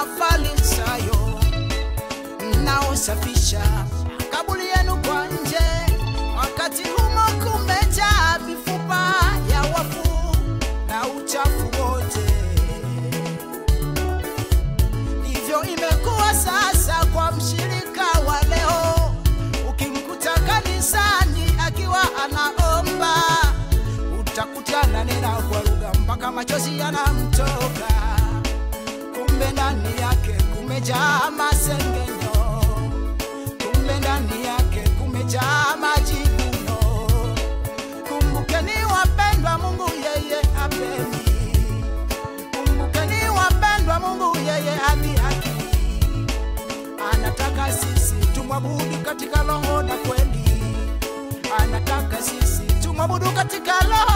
Mafarisayo mnaosafisha kaburi yenu kwa nje, wakati humo kumejaa mifupa ya wafu na uchafu wote. Hivyo imekuwa sasa kwa mshirika wa leo, ukimkuta kanisani akiwa anaomba, utakutana nena kwa lugha mpaka machozi yanamtoka. Kumbe ndani yake kumejaa masengenyo, kumbe ndani yake kumejaa majivuno. Kumbukeni wapendwa, Mungu yeye hapendi. Kumbukeni wapendwa, Mungu yeye hadhihaki. Anataka sisi tumwabudu katika roho na kweli. Anataka sisi tumwabudu katika roho